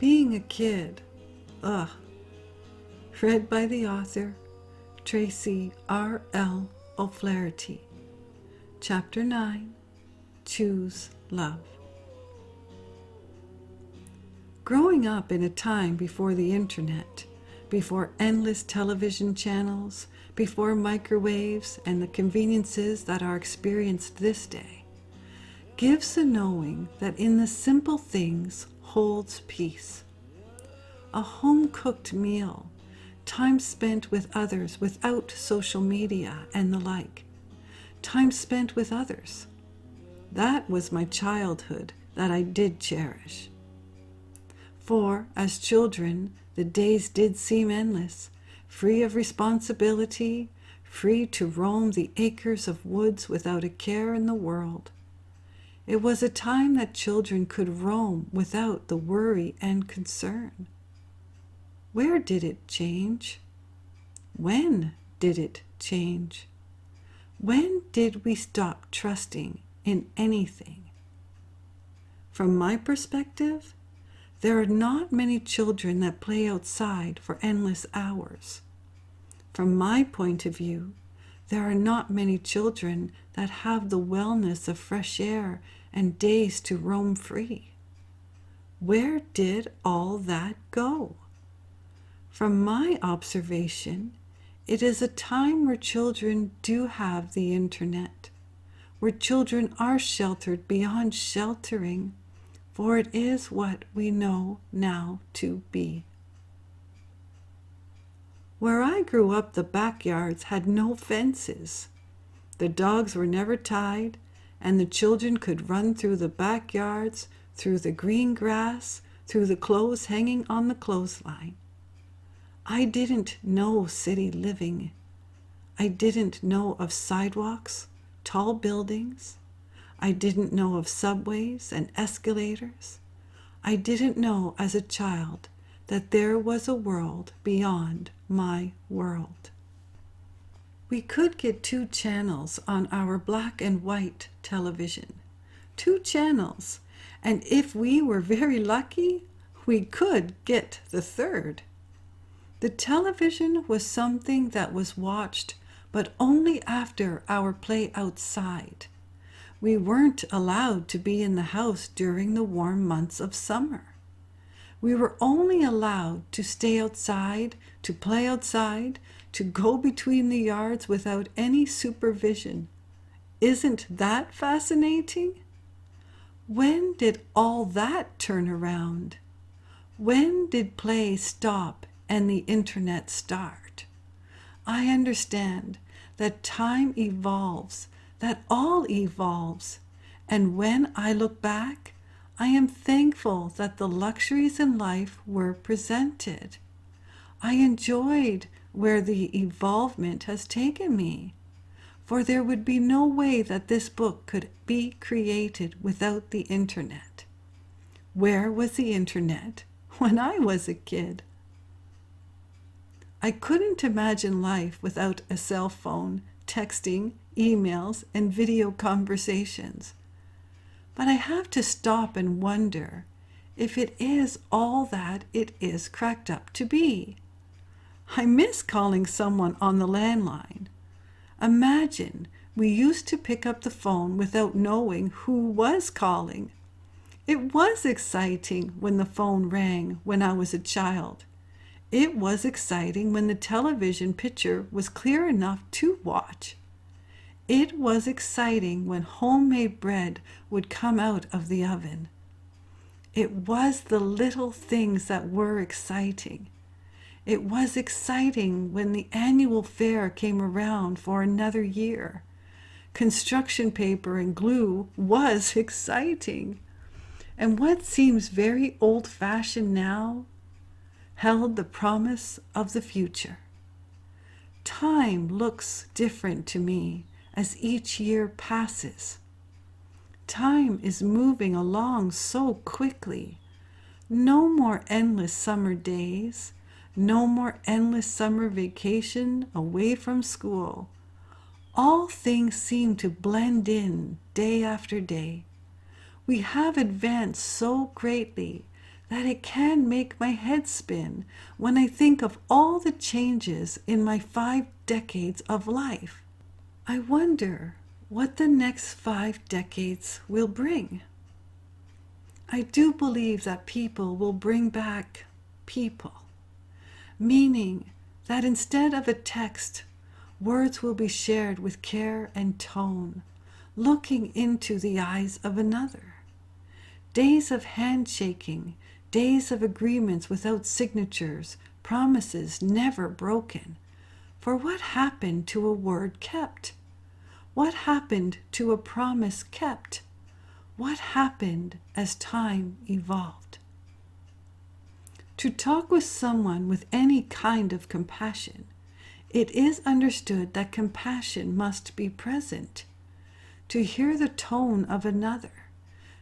Being a Kid. Ugh. Read by the author, Tracy R.L. O'Flaherty. Chapter 9. Choose Love. Growing up in a time before the internet, before endless television channels, before microwaves and the conveniences that are experienced this day, gives a knowing that in the simple things holds peace. A home-cooked meal, time spent with others without social media and the like, time spent with others. That was my childhood that I did cherish. For, as children, the days did seem endless, free of responsibility, free to roam the acres of woods without a care in the world. It was a time that children could roam without the worry and concern. Where did it change? When did it change? When did we stop trusting in anything? From my perspective, there are not many children that play outside for endless hours. From my point of view, there are not many children that have the wellness of fresh air and days to roam free. Where did all that go? From my observation, it is a time where children do have the internet, where children are sheltered beyond sheltering, for it is what we know now to be. Where I grew up, the backyards had no fences. The dogs were never tied, and the children could run through the backyards, through the green grass, through the clothes hanging on the clothesline. I didn't know city living. I didn't know of sidewalks, tall buildings. I didn't know of subways and escalators. I didn't know as a child that there was a world beyond my world. We could get 2 channels on our black and white television. 2 channels, and if we were very lucky, we could get the 3rd. The television was something that was watched, but only after our play outside. We weren't allowed to be in the house during the warm months of summer. We were only allowed to stay outside, to play outside, to go between the yards without any supervision. Isn't that fascinating? When did all that turn around? When did play stop and the internet start? I understand that time evolves, that all evolves, and when I look back, I am thankful that the luxuries in life were presented. I enjoyed where the evolvement has taken me, for there would be no way that this book could be created without the internet. Where was the internet when I was a kid? I couldn't imagine life without a cell phone, texting, emails, and video conversations. But I have to stop and wonder if it is all that it is cracked up to be. I miss calling someone on the landline. Imagine we used to pick up the phone without knowing who was calling. It was exciting when the phone rang when I was a child. It was exciting when the television picture was clear enough to watch. It was exciting when homemade bread would come out of the oven. It was the little things that were exciting. It was exciting when the annual fair came around for another year. Construction paper and glue was exciting. And what seems very old-fashioned now held the promise of the future. Time looks different to me as each year passes. Time is moving along so quickly. No more endless summer days, no more endless summer vacation away from school. All things seem to blend in day after day. We have advanced so greatly that it can make my head spin when I think of all the changes in my 5 decades of life. I wonder what the next 5 decades will bring. I do believe that people will bring back people, meaning that instead of a text, words will be shared with care and tone, looking into the eyes of another. Days of handshaking, days of agreements without signatures, promises never broken. For what happened to a word kept? What happened to a promise kept? What happened as time evolved? To talk with someone with any kind of compassion, it is understood that compassion must be present. To hear the tone of another,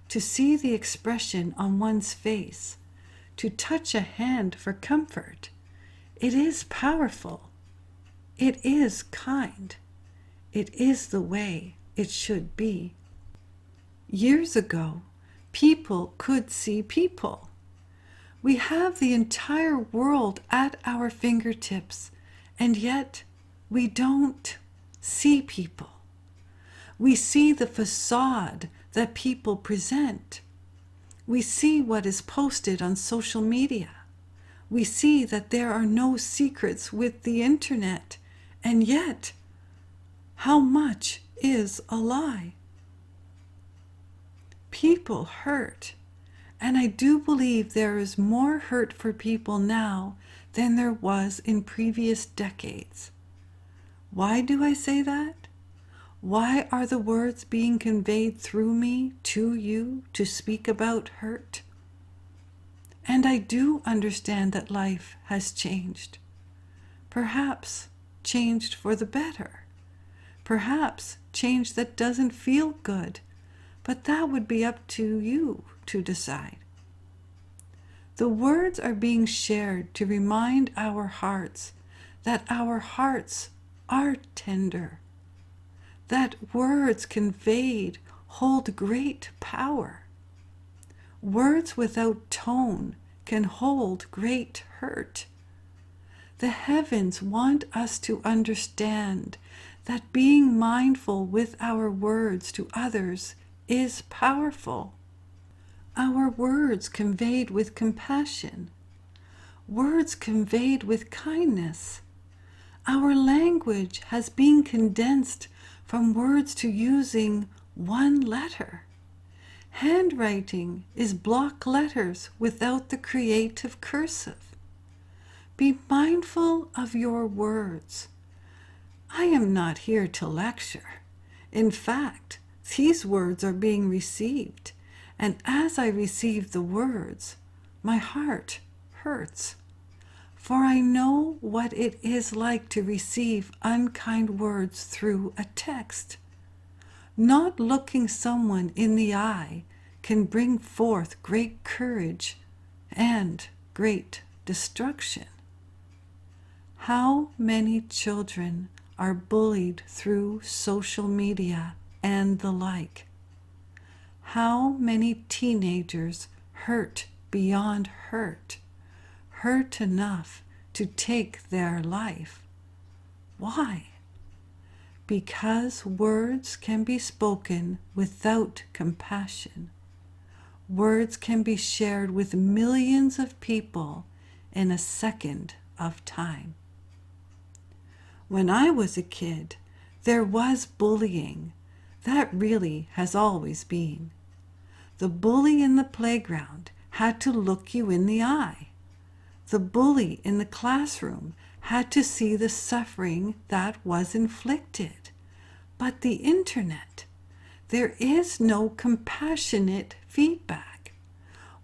to see the expression on one's face, to touch a hand for comfort, it is powerful. It is kind. It is the way it should be. Years ago, people could see people. We have the entire world at our fingertips, and yet we don't see people. We see the facade that people present. We see what is posted on social media. We see that there are no secrets with the internet, and yet, how much is a lie? People hurt, and I do believe there is more hurt for people now than there was in previous decades. Why do I say that? Why are the words being conveyed through me to you to speak about hurt? And I do understand that life has changed. Perhaps changed for the better. Perhaps change that doesn't feel good, but that would be up to you to decide. The words are being shared to remind our hearts that our hearts are tender, that words conveyed hold great power. Words without tone can hold great hurt. The heavens want us to understand that being mindful with our words to others is powerful. Our words conveyed with compassion, words conveyed with kindness. Our language has been condensed from words to using one letter. Handwriting is block letters without the creative cursive. Be mindful of your words. I am not here to lecture. In fact, these words are being received, and as I receive the words, my heart hurts. For I know what it is like to receive unkind words through a text. Not looking someone in the eye can bring forth great courage and great destruction. How many children are bullied through social media and the like? How many teenagers hurt beyond hurt, hurt enough to take their life? Why? Because words can be spoken without compassion. Words can be shared with millions of people in a second of time. When I was a kid, there was bullying. That really has always been. The bully in the playground had to look you in the eye. The bully in the classroom had to see the suffering that was inflicted. But the internet, there is no compassionate feedback.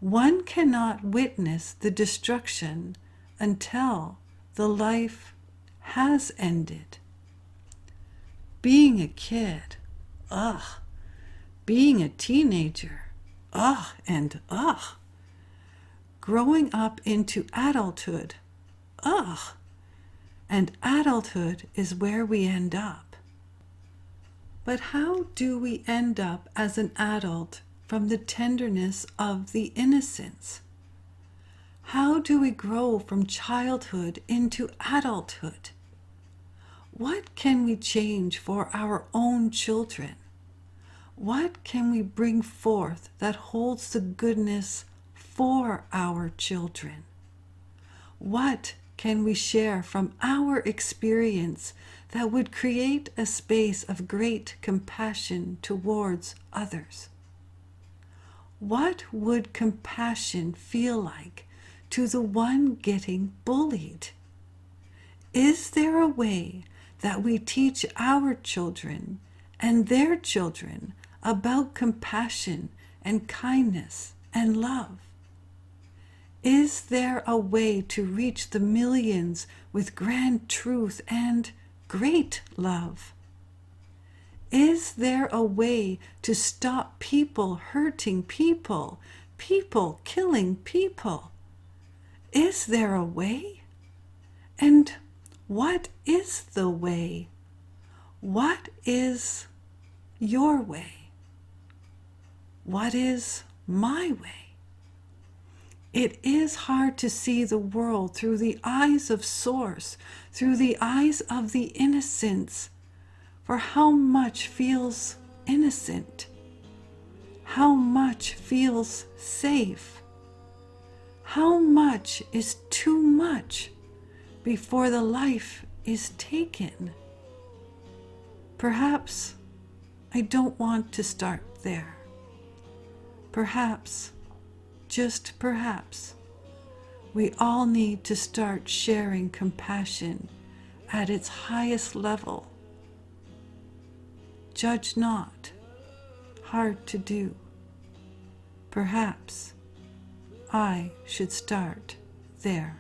One cannot witness the destruction until the life has ended. Being a kid, ugh. Being a teenager, ugh and ugh. Growing up into adulthood, ugh. And adulthood is where we end up. But how do we end up as an adult from the tenderness of the innocence? How do we grow from childhood into adulthood? What can we change for our own children? What can we bring forth that holds the goodness for our children? What can we share from our experience that would create a space of great compassion towards others? What would compassion feel like to the one getting bullied? Is there a way that we teach our children and their children about compassion and kindness and love? Is there a way to reach the millions with grand truth and great love? Is there a way to stop people hurting people, people killing people? Is there a way? And what is the way? What is your way? What is my way? It is hard to see the world through the eyes of Source, through the eyes of the innocents. For how much feels innocent? How much feels safe? How much is too much before the life is taken? Perhaps I don't want to start there. Perhaps, just perhaps, we all need to start sharing compassion at its highest level. Judge not, hard to do. Perhaps I should start there.